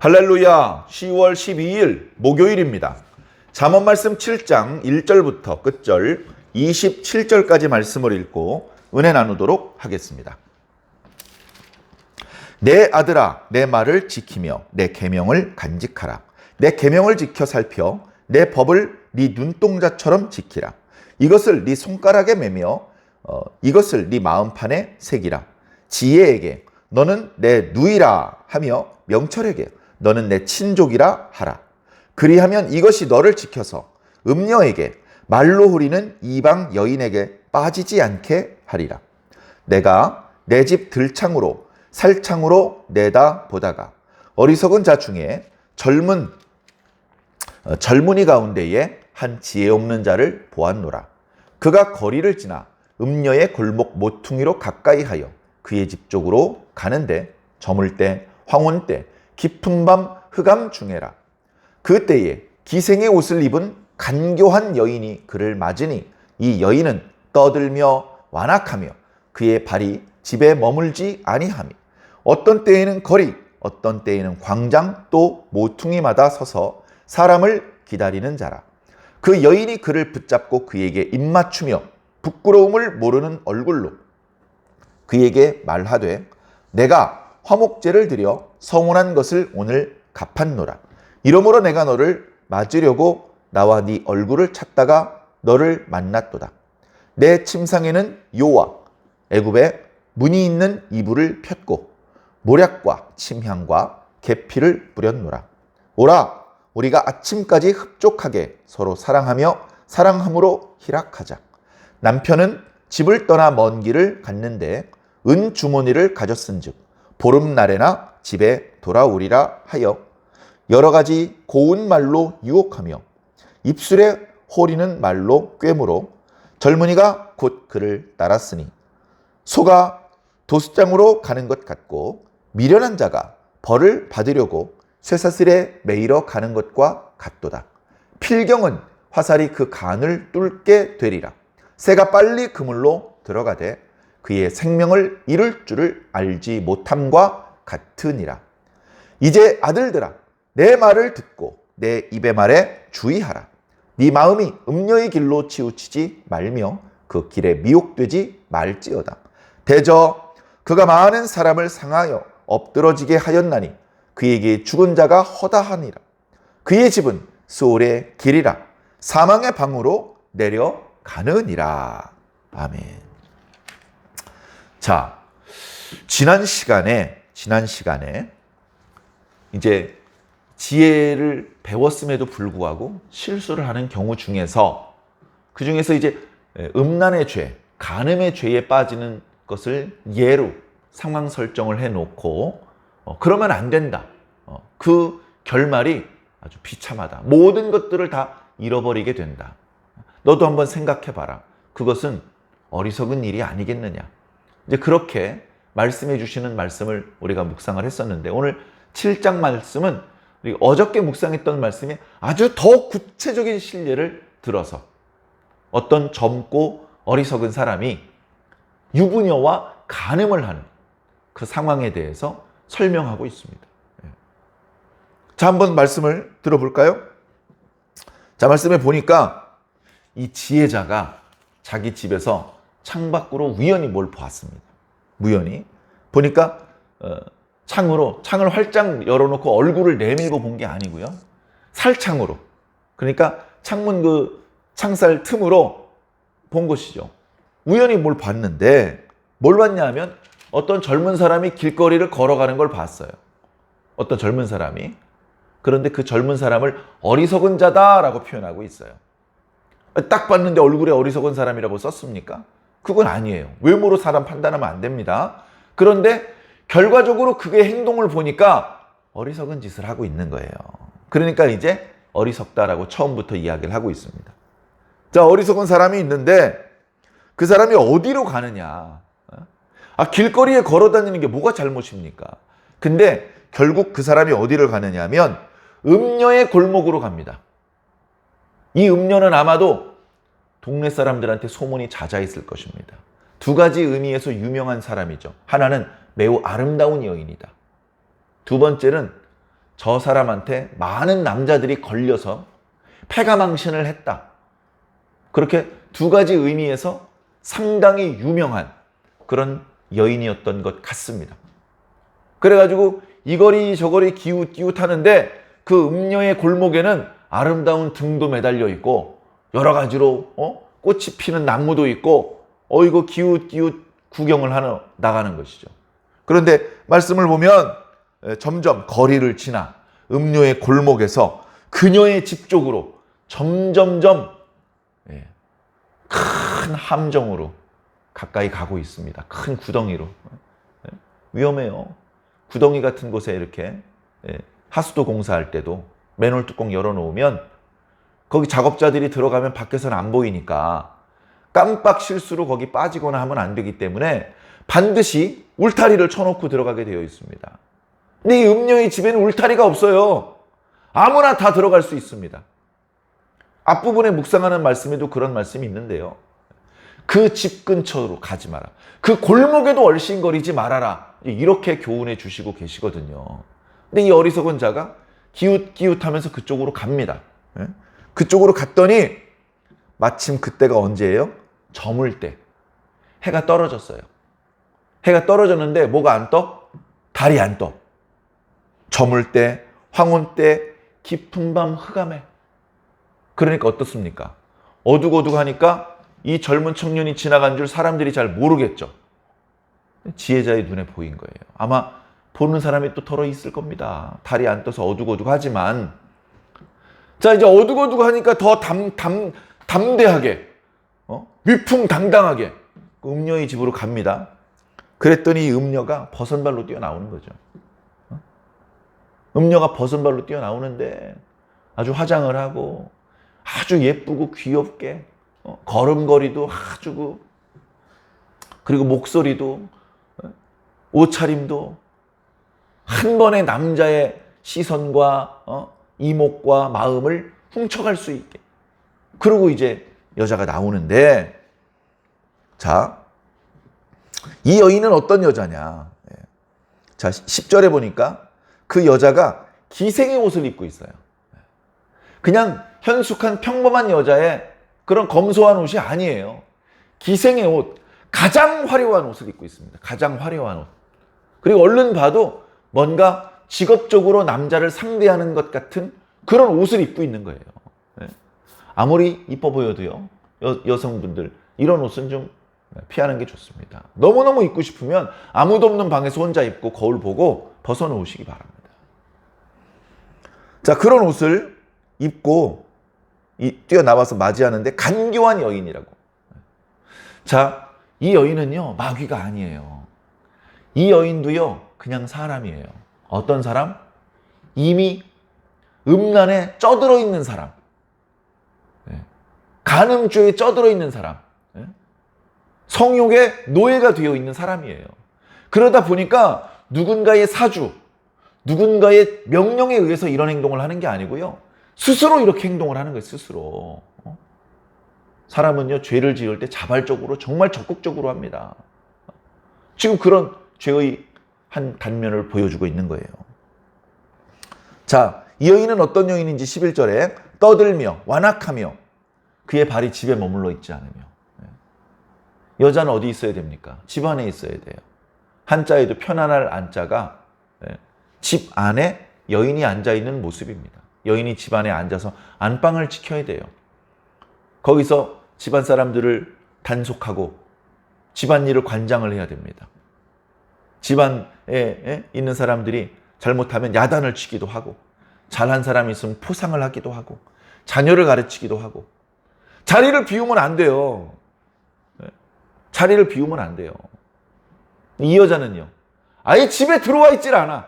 할렐루야. 10월 12일 목요일입니다. 잠언 말씀 7장 1절부터 끝절 27절까지 말씀을 읽고 은혜 나누도록 하겠습니다. 내 아들아, 내 말을 지키며 내 계명을 간직하라. 내 계명을 지켜 살펴 내 법을 네 눈동자처럼 지키라. 이것을 네 손가락에 매며 이것을 네 마음판에 새기라. 지혜에게 너는 내 누이라 하며 명철에게 너는 내 친족이라 하라. 그리하면 이것이 너를 지켜서 음녀에게 말로 후리는 이방 여인에게 빠지지 않게 하리라. 내가 내 집 들창으로 살창으로 내다 보다가 어리석은 자 중에 젊은이 가운데에 한 지혜 없는 자를 보았노라. 그가 거리를 지나 음녀의 골목 모퉁이로 가까이 하여 그의 집 쪽으로 가는데 저물 때 황혼 때 깊은 밤 흑암 중에라. 그때에 기생의 옷을 입은 간교한 여인이 그를 맞으니 이 여인은 떠들며 완악하며 그의 발이 집에 머물지 아니하며 어떤 때에는 거리 어떤 때에는 광장 또 모퉁이마다 서서 사람을 기다리는 자라. 그 여인이 그를 붙잡고 그에게 입맞추며 부끄러움을 모르는 얼굴로 그에게 말하되 내가 화목제를 드려 성혼한 것을 오늘 갚았노라. 이러므로 내가 너를 맞으려고 나와 네 얼굴을 찾다가 너를 만났도다. 내 침상에는 요와 애굽에 무늬 있는 이불을 폈고 모략과 침향과 계피를 뿌렸노라. 오라, 우리가 아침까지 흡족하게 서로 사랑하며 사랑함으로 희락하자. 남편은 집을 떠나 먼 길을 갔는데 은 주머니를 가졌은즉 보름날에나 집에 돌아오리라 하여 여러 가지 고운 말로 유혹하며 입술에 호리는 말로 꿰물어 젊은이가 곧 그를 따랐으니 소가 도수장으로 가는 것 같고 미련한 자가 벌을 받으려고 쇠사슬에 매이러 가는 것과 같도다. 필경은 화살이 그 간을 뚫게 되리라. 새가 빨리 그물로 들어가되 그의 생명을 잃을 줄을 알지 못함과 같으니라. 이제 아들들아, 내 말을 듣고 내 입의 말에 주의하라. 네 마음이 음녀의 길로 치우치지 말며 그 길에 미혹되지 말지어다. 대저 그가 많은 사람을 상하여 엎드러지게 하였나니 그에게 죽은 자가 허다하니라. 그의 집은 수올의 길이라 사망의 방으로 내려가느니라. 아멘. 자, 지난 시간에 이제 지혜를 배웠음에도 불구하고 실수를 하는 경우 중에서 그 중에서 이제 음란의 죄, 간음의 죄에 빠지는 것을 예로 상황 설정을 해놓고 그러면 안 된다. 그 결말이 아주 비참하다. 모든 것들을 다 잃어버리게 된다. 너도 한번 생각해봐라. 그것은 어리석은 일이 아니겠느냐. 이제 그렇게 말씀해 주시는 말씀을 우리가 묵상을 했었는데 오늘 7장 말씀은 우리 어저께 묵상했던 말씀이 아주 더 구체적인 실례를 들어서 어떤 젊고 어리석은 사람이 유부녀와 간음을 하는 그 상황에 대해서 설명하고 있습니다. 자, 한번 말씀을 들어볼까요? 자, 말씀에 보니까 이 지혜자가 자기 집에서 창밖으로 우연히 뭘 보았습니다. 우연히 보니까 창을 활짝 열어놓고 얼굴을 내밀고 본 게 아니고요. 살창으로, 그러니까 창문 그 창살 틈으로 본 것이죠. 우연히 뭘 봤는데 뭘 봤냐면 어떤 젊은 사람이 길거리를 걸어가는 걸 봤어요. 어떤 젊은 사람이. 그런데 그 젊은 사람을 어리석은 자다라고 표현하고 있어요. 딱 봤는데 얼굴에 어리석은 사람이라고 썼습니까? 그건 아니에요. 외모로 사람 판단하면 안 됩니다. 그런데 결과적으로 그의 행동을 보니까 어리석은 짓을 하고 있는 거예요. 그러니까 이제 어리석다라고 처음부터 이야기를 하고 있습니다. 자, 어리석은 사람이 있는데 그 사람이 어디로 가느냐. 길거리에 걸어 다니는 게 뭐가 잘못입니까? 근데 결국 그 사람이 어디를 가느냐 하면 음녀의 골목으로 갑니다. 이 음녀는 아마도 동네 사람들한테 소문이 잦아있을 것입니다. 두 가지 의미에서 유명한 사람이죠. 하나는 매우 아름다운 여인이다. 두 번째는 저 사람한테 많은 남자들이 걸려서 패가망신을 했다. 그렇게 두 가지 의미에서 상당히 유명한 그런 여인이었던 것 같습니다. 그래가지고 이거리 저거리 기웃기웃 하는데 그 음녀의 골목에는 아름다운 등도 매달려 있고 여러 가지로 꽃이 피는 나무도 있고 이거 기웃기웃 구경을 하러 나가는 것이죠. 그런데 말씀을 보면 점점 거리를 지나 음녀의 골목에서 그녀의 집 쪽으로 점점점 큰 함정으로 가까이 가고 있습니다. 큰 구덩이로. 위험해요. 구덩이 같은 곳에 이렇게 하수도 공사할 때도 맨홀 뚜껑 열어놓으면 거기 작업자들이 들어가면 밖에서는 안 보이니까 깜빡 실수로 거기 빠지거나 하면 안 되기 때문에 반드시 울타리를 쳐놓고 들어가게 되어 있습니다. 근데 이 음녀의 집에는 울타리가 없어요. 아무나 다 들어갈 수 있습니다. 앞부분에 묵상하는 말씀에도 그런 말씀이 있는데요. 그 집 근처로 가지 마라. 그 골목에도 얼씬거리지 말아라. 이렇게 교훈해 주시고 계시거든요. 근데 이 어리석은 자가 기웃기웃하면서 그쪽으로 갑니다. 그쪽으로 갔더니 마침 그때가 언제예요? 저물 때. 해가 떨어졌어요. 해가 떨어졌는데 뭐가 안 떠? 달이 안 떠. 저물 때, 황혼 때, 깊은 밤 흑암에. 그러니까 어떻습니까? 어둑어둑하니까 이 젊은 청년이 지나간 줄 사람들이 잘 모르겠죠. 지혜자의 눈에 보인 거예요. 아마 보는 사람이 또 덜어 있을 겁니다. 달이 안 떠서 어둑어둑하지만. 자, 이제 어둑어둑하니까 더 담대하게, 위풍당당하게 음녀의 집으로 갑니다. 그랬더니 이 음녀가 버선발로 뛰어나오는 거죠. 음녀가 버선발로 뛰어나오는데 아주 화장을 하고 아주 예쁘고 귀엽게 걸음걸이도 아주 그리고 목소리도 옷차림도 한 번에 남자의 시선과 이목과 마음을 훔쳐갈 수 있게. 그리고 이제 여자가 나오는데, 자, 이 여인은 어떤 여자냐? 자, 10절에 보니까 그 여자가 기생의 옷을 입고 있어요. 그냥 현숙한 평범한 여자의 그런 검소한 옷이 아니에요. 기생의 옷, 가장 화려한 옷을 입고 있습니다. 가장 화려한 옷. 그리고 얼른 봐도 뭔가 직업적으로 남자를 상대하는 것 같은 그런 옷을 입고 있는 거예요. 아무리 이뻐 보여도요, 여성분들 이런 옷은 좀 피하는 게 좋습니다. 너무너무 입고 싶으면 아무도 없는 방에서 혼자 입고 거울 보고 벗어놓으시기 바랍니다. 자, 그런 옷을 입고 뛰어나와서 맞이하는데 간교한 여인이라고. 자, 이 여인은요, 마귀가 아니에요. 이 여인도요, 그냥 사람이에요. 어떤 사람? 이미 음란에 쪄들어 있는 사람. 간음죄에 쪄들어 있는 사람. 성욕의 노예가 되어 있는 사람이에요. 그러다 보니까 누군가의 사주, 누군가의 명령에 의해서 이런 행동을 하는 게 아니고요. 스스로 이렇게 행동을 하는 거예요. 스스로. 사람은요, 죄를 지을 때 자발적으로 정말 적극적으로 합니다. 지금 그런 죄의 한 단면을 보여주고 있는 거예요. 자, 이 여인은 어떤 여인인지 11절에 떠들며 완악하며 그의 발이 집에 머물러 있지 않으며. 여자는 어디 있어야 됩니까? 집 안에 있어야 돼요. 한자에도 편안할 안자가 집 안에 여인이 앉아있는 모습입니다. 여인이 집 안에 앉아서 안방을 지켜야 돼요. 거기서 집안 사람들을 단속하고 집안일을 관장을 해야 됩니다. 집안에 있는 사람들이 잘못하면 야단을 치기도 하고, 잘한 사람이 있으면 포상을 하기도 하고, 자녀를 가르치기도 하고. 자리를 비우면 안 돼요. 자리를 비우면 안 돼요. 이 여자는요, 아예 집에 들어와 있질 않아.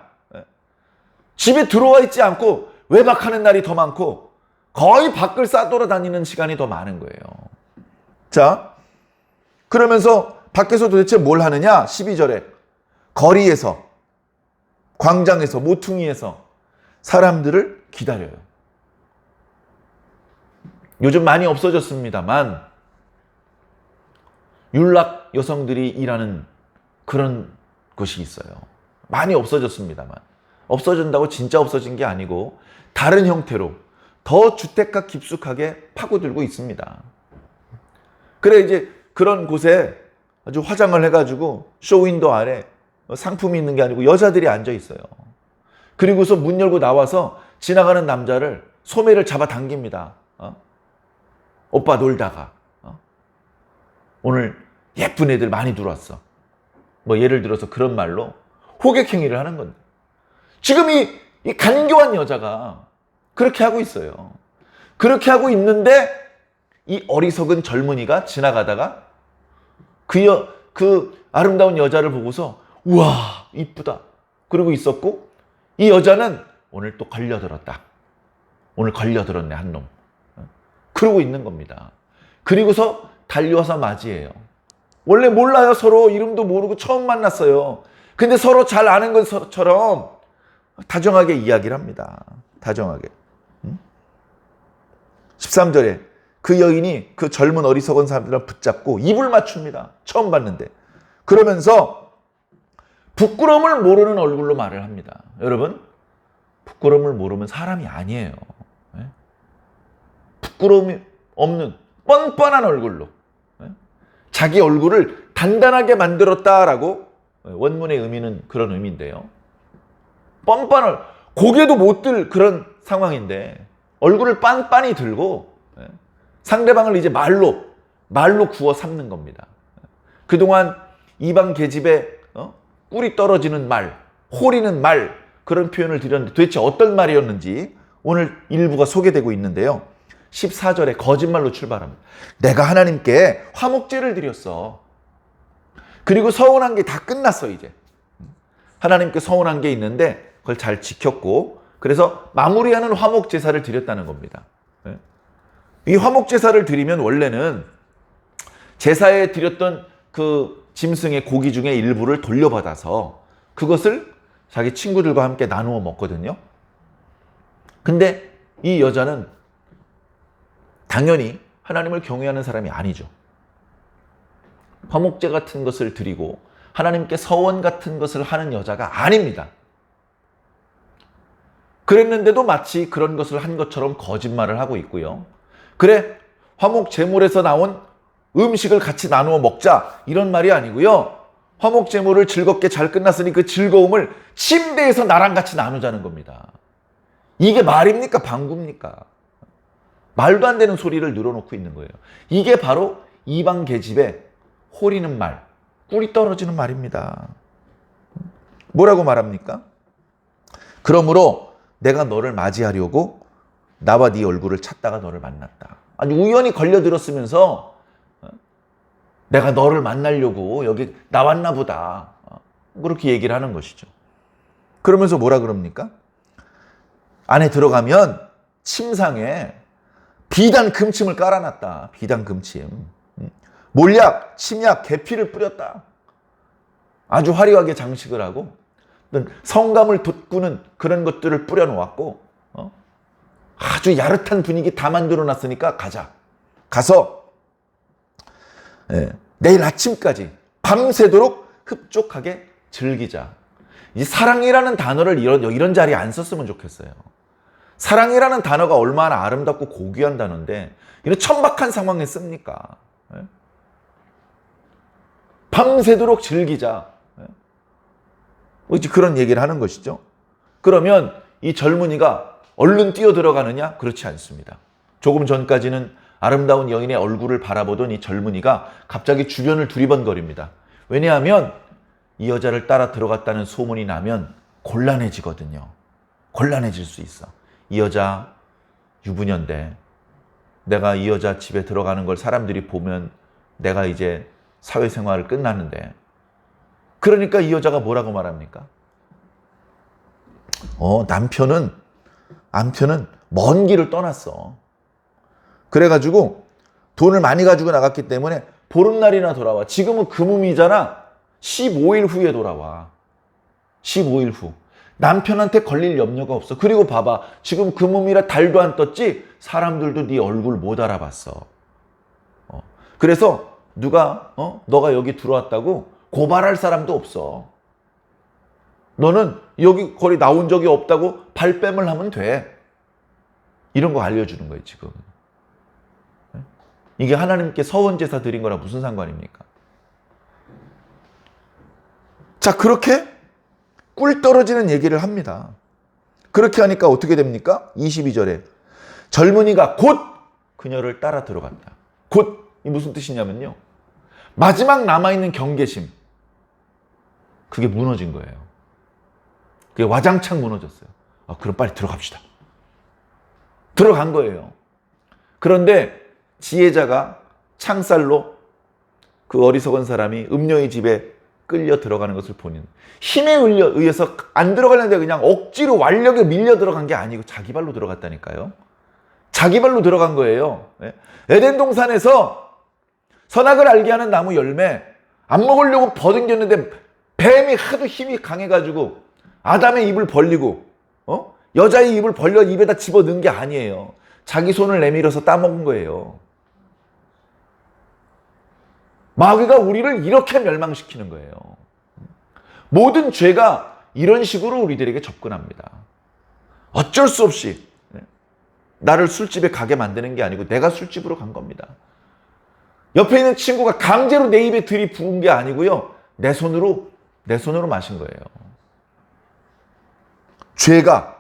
집에 들어와 있지 않고 외박하는 날이 더 많고 거의 밖을 싸돌아다니는 시간이 더 많은 거예요. 자, 그러면서 밖에서 도대체 뭘 하느냐? 12절에 거리에서, 광장에서, 모퉁이에서 사람들을 기다려요. 요즘 많이 없어졌습니다만 율락 여성들이 일하는 그런 곳이 있어요. 많이 없어졌습니다만 없어진다고 진짜 없어진 게 아니고 다른 형태로 더 주택가 깊숙하게 파고들고 있습니다. 그래 이제 그런 곳에 아주 화장을 해가지고 쇼윈도 아래 상품이 있는 게 아니고 여자들이 앉아 있어요. 그리고서 문 열고 나와서 지나가는 남자를 소매를 잡아당깁니다. 오빠 놀다가 오늘 예쁜 애들 많이 들어왔어. 뭐 예를 들어서 그런 말로 호객행위를 하는 건데 지금 이 간교한 여자가 그렇게 하고 있어요. 그렇게 하고 있는데 이 어리석은 젊은이가 지나가다가 그 아름다운 여자를 보고서 우와 이쁘다 그러고 있었고 이 여자는 오늘 또 걸려들었다. 오늘 걸려들었네 한 놈. 그러고 있는 겁니다. 그리고서 달려와서 맞이해요. 원래 몰라요. 서로 이름도 모르고 처음 만났어요. 근데 서로 잘 아는 것처럼 다정하게 이야기를 합니다. 다정하게. 13절에 그 여인이 그 젊은 어리석은 사람들을 붙잡고 입을 맞춥니다. 처음 봤는데. 그러면서 부끄러움을 모르는 얼굴로 말을 합니다. 여러분, 부끄러움을 모르면 사람이 아니에요. 부끄러움이 없는 뻔뻔한 얼굴로 자기 얼굴을 단단하게 만들었다라고 원문의 의미는 그런 의미인데요. 뻔뻔한 고개도 못 들 그런 상황인데 얼굴을 빤빤히 들고 상대방을 이제 말로 구워 삼는 겁니다. 그동안 이방 계집에 꿀이 떨어지는 말, 호리는 말 그런 표현을 드렸는데 도대체 어떤 말이었는지 오늘 일부가 소개되고 있는데요. 14절에 거짓말로 출발합니다. 내가 하나님께 화목제를 드렸어. 그리고 서운한 게 다 끝났어 이제. 하나님께 서운한 게 있는데 그걸 잘 지켰고 그래서 마무리하는 화목제사를 드렸다는 겁니다. 이 화목제사를 드리면 원래는 제사에 드렸던 그 짐승의 고기 중에 일부를 돌려받아서 그것을 자기 친구들과 함께 나누어 먹거든요. 근데 이 여자는 당연히 하나님을 경외하는 사람이 아니죠. 화목제 같은 것을 드리고 하나님께 서원 같은 것을 하는 여자가 아닙니다. 그랬는데도 마치 그런 것을 한 것처럼 거짓말을 하고 있고요. 그래, 화목 제물에서 나온 음식을 같이 나누어 먹자 이런 말이 아니고요. 화목 제물을 즐겁게 잘 끝났으니 그 즐거움을 침대에서 나랑 같이 나누자는 겁니다. 이게 말입니까? 방구입니까? 말도 안 되는 소리를 늘어놓고 있는 거예요. 이게 바로 이방 계집의 호리는 말, 꿀이 떨어지는 말입니다. 뭐라고 말합니까? 그러므로 내가 너를 맞이하려고 나와 네 얼굴을 찾다가 너를 만났다. 아니 우연히 걸려들었으면서 내가 너를 만나려고 여기 나왔나 보다. 그렇게 얘기를 하는 것이죠. 그러면서 뭐라 그럽니까? 안에 들어가면 침상에 비단 금침을 깔아놨다. 비단 금침. 몰약, 침약, 계피를 뿌렸다. 아주 화려하게 장식을 하고 성감을 돋구는 그런 것들을 뿌려놓았고 아주 야릇한 분위기 다 만들어놨으니까 가자. 가서 내일 아침까지 밤새도록 흡족하게 즐기자. 이 사랑이라는 단어를 이런 자리에 안 썼으면 좋겠어요. 사랑이라는 단어가 얼마나 아름답고 고귀한 단어인데 이런 천박한 상황에 씁니까? 밤새도록 즐기자. 그런 얘기를 하는 것이죠. 그러면 이 젊은이가 얼른 뛰어들어가느냐? 그렇지 않습니다. 조금 전까지는 아름다운 여인의 얼굴을 바라보던 이 젊은이가 갑자기 주변을 두리번거립니다. 왜냐하면 이 여자를 따라 들어갔다는 소문이 나면 곤란해지거든요. 곤란해질 수 있어. 이 여자 유부녀인데 내가 이 여자 집에 들어가는 걸 사람들이 보면 내가 이제 사회생활을 끝났는데 그러니까 이 여자가 뭐라고 말합니까? 남편은 먼 길을 떠났어. 그래가지고 돈을 많이 가지고 나갔기 때문에 보름날이나 돌아와. 지금은 금음이잖아. 15일 후에 돌아와. 15일 후. 남편한테 걸릴 염려가 없어. 그리고 봐봐. 지금 금음이라 달도 안 떴지? 사람들도 네 얼굴 못 알아봤어. 그래서 누가 너가 여기 들어왔다고 고발할 사람도 없어. 너는 여기 거리 나온 적이 없다고 발뺌을 하면 돼. 이런 거 알려주는 거예요, 지금. 이게 하나님께 서원제사 드린 거랑 무슨 상관입니까? 자, 그렇게 꿀 떨어지는 얘기를 합니다. 그렇게 하니까 어떻게 됩니까? 22절에 젊은이가 곧 그녀를 따라 들어갔다. 곧, 이 무슨 뜻이냐면요, 마지막 남아있는 경계심, 그게 무너진 거예요. 그게 와장창 무너졌어요. 그럼 빨리 들어갑시다. 들어간 거예요. 그런데 지혜자가 창살로 그 어리석은 사람이 음녀의 집에 끌려 들어가는 것을 보는, 힘에 의해서 안 들어가려는데 그냥 억지로 완력에 밀려 들어간 게 아니고 자기 발로 들어갔다니까요. 자기 발로 들어간 거예요. 에덴 동산에서 선악을 알게 하는 나무 열매 안 먹으려고 버둥겼는데 뱀이 하도 힘이 강해가지고 아담의 입을 벌리고 여자의 입을 벌려 입에다 집어넣은 게 아니에요. 자기 손을 내밀어서 따먹은 거예요. 마귀가 우리를 이렇게 멸망시키는 거예요. 모든 죄가 이런 식으로 우리들에게 접근합니다. 어쩔 수 없이 나를 술집에 가게 만드는 게 아니고 내가 술집으로 간 겁니다. 옆에 있는 친구가 강제로 내 입에 들이부은 게 아니고요, 내 손으로 마신 거예요. 죄가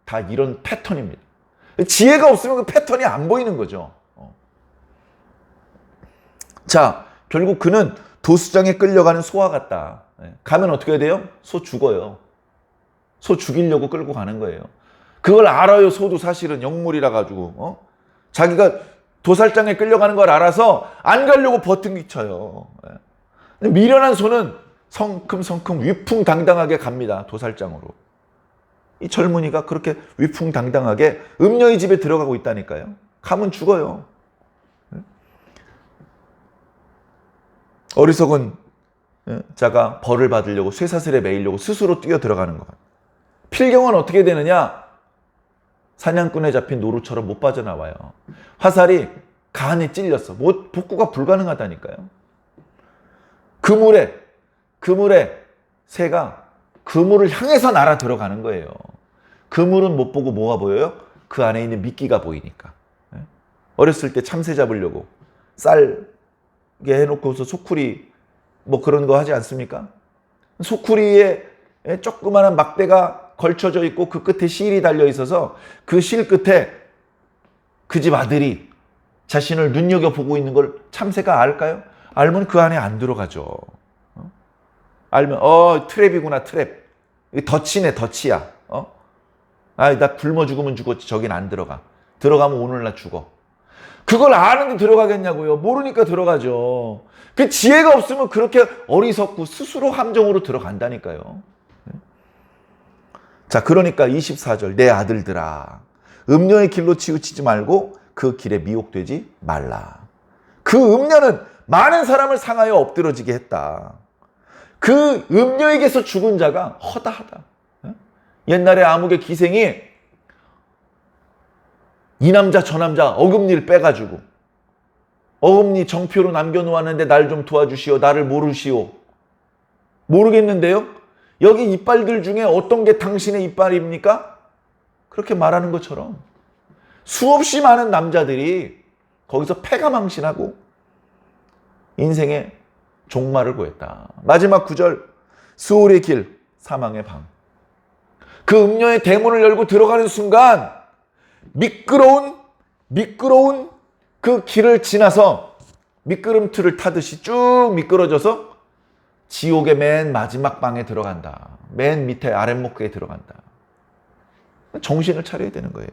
다 이런 패턴입니다. 지혜가 없으면 그 패턴이 안 보이는 거죠. 자, 결국 그는 도수장에 끌려가는 소와 같다. 가면 어떻게 해야 돼요? 소 죽어요. 소 죽이려고 끌고 가는 거예요. 그걸 알아요. 소도 사실은 영물이라 가지고 자기가 도살장에 끌려가는 걸 알아서 안 가려고 버팅기쳐요. 미련한 소는 성큼성큼 위풍당당하게 갑니다. 도살장으로. 이 젊은이가 그렇게 위풍당당하게 음녀의 집에 들어가고 있다니까요. 가면 죽어요. 어리석은 자가 벌을 받으려고 쇠사슬에 매이려고 스스로 뛰어 들어가는 것. 필경은 어떻게 되느냐? 사냥꾼에 잡힌 노루처럼 못 빠져나와요. 화살이 간에 찔렸어. 복구가 불가능하다니까요. 그물에 새가 그물을 향해서 날아 들어가는 거예요. 그물은 못 보고 뭐가 보여요? 그 안에 있는 미끼가 보이니까. 어렸을 때 참새 잡으려고 쌀게 해놓고서 소쿠리 뭐 그런 거 하지 않습니까? 소쿠리에 조그마한 막대가 걸쳐져 있고 그 끝에 실이 달려 있어서 그 실 끝에 그 집 아들이 자신을 눈여겨보고 있는 걸 참새가 알까요? 알면 그 안에 안 들어가죠. 알면 트랩이구나, 트랩. 덫이네, 덫이야. 나 굶어 죽으면 죽었지. 저긴 안 들어가. 들어가면 오늘 나 죽어. 그걸 아는데 들어가겠냐고요. 모르니까 들어가죠. 그 지혜가 없으면 그렇게 어리석고 스스로 함정으로 들어간다니까요. 자, 그러니까 24절, 내 아들들아, 음녀의 길로 치우치지 말고 그 길에 미혹되지 말라. 그 음녀는 많은 사람을 상하여 엎드러지게 했다. 그 음녀에게서 죽은 자가 허다하다. 옛날에 아무개 기생이 이 남자 저 남자 어금니를 빼가지고 어금니 정표로 남겨놓았는데 날 좀 도와주시오. 나를 모르시오. 모르겠는데요? 여기 이빨들 중에 어떤 게 당신의 이빨입니까? 그렇게 말하는 것처럼 수없이 많은 남자들이 거기서 패가망신하고 인생의 종말을 구했다. 마지막 9절, 수월의 길, 사망의 방. 그 음녀의 대문을 열고 들어가는 순간 미끄러운 그 길을 지나서 미끄럼틀을 타듯이 쭉 미끄러져서 지옥의 맨 마지막 방에 들어간다. 맨 밑에 아랫목에 들어간다. 정신을 차려야 되는 거예요.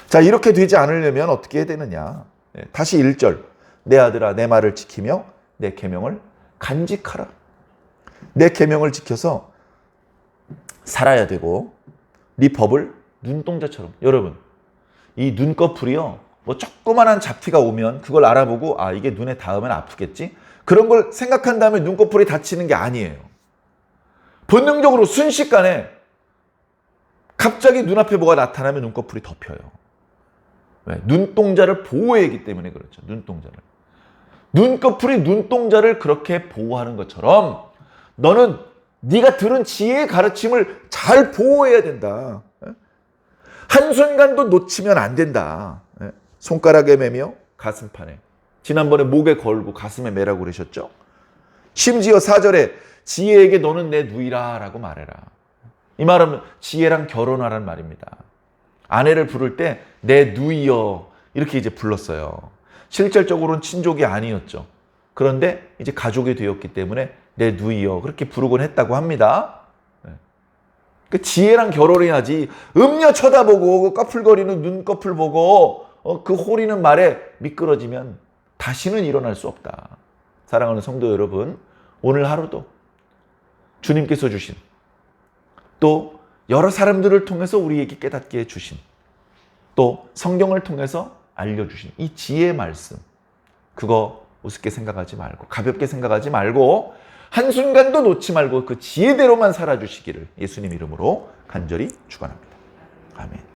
자, 이렇게 되지 않으려면 어떻게 해야 되느냐? 다시 1절, 내 아들아 내 말을 지키며 내 계명을 간직하라. 내 계명을 지켜서 살아야 되고 네 법을 눈동자처럼. 여러분, 이 눈꺼풀이요, 뭐 조그만한 잡티가 오면 그걸 알아보고 이게 눈에 닿으면 아프겠지? 그런 걸 생각한 다음에 눈꺼풀이 다치는 게 아니에요. 본능적으로 순식간에 갑자기 눈앞에 뭐가 나타나면 눈꺼풀이 덮여요. 왜? 눈동자를 보호하기 때문에 그렇죠. 눈동자를. 눈꺼풀이 눈동자를 그렇게 보호하는 것처럼 너는 네가 들은 지혜의 가르침을 잘 보호해야 된다. 한순간도 놓치면 안 된다. 손가락에 매며 가슴판에. 지난번에 목에 걸고 가슴에 매라고 그러셨죠? 심지어 4절에 지혜에게 너는 내 누이라 라고 말해라. 이 말은 지혜랑 결혼하라는 말입니다. 아내를 부를 때 내 누이여 이렇게 이제 불렀어요. 실질적으로는 친족이 아니었죠. 그런데 이제 가족이 되었기 때문에 내 누이여 그렇게 부르곤 했다고 합니다. 그 지혜랑 결혼해야지 음녀 쳐다보고 꺼풀거리는 눈꺼풀 보고 그 호리는 말에 미끄러지면 다시는 일어날 수 없다. 사랑하는 성도 여러분, 오늘 하루도 주님께서 주신 또 여러 사람들을 통해서 우리에게 깨닫게 해주신 또 성경을 통해서 알려주신 이 지혜의 말씀, 그거 우습게 생각하지 말고 가볍게 생각하지 말고 한순간도 놓지 말고 그 지혜대로만 살아주시기를 예수님 이름으로 간절히 축원합니다. 아멘.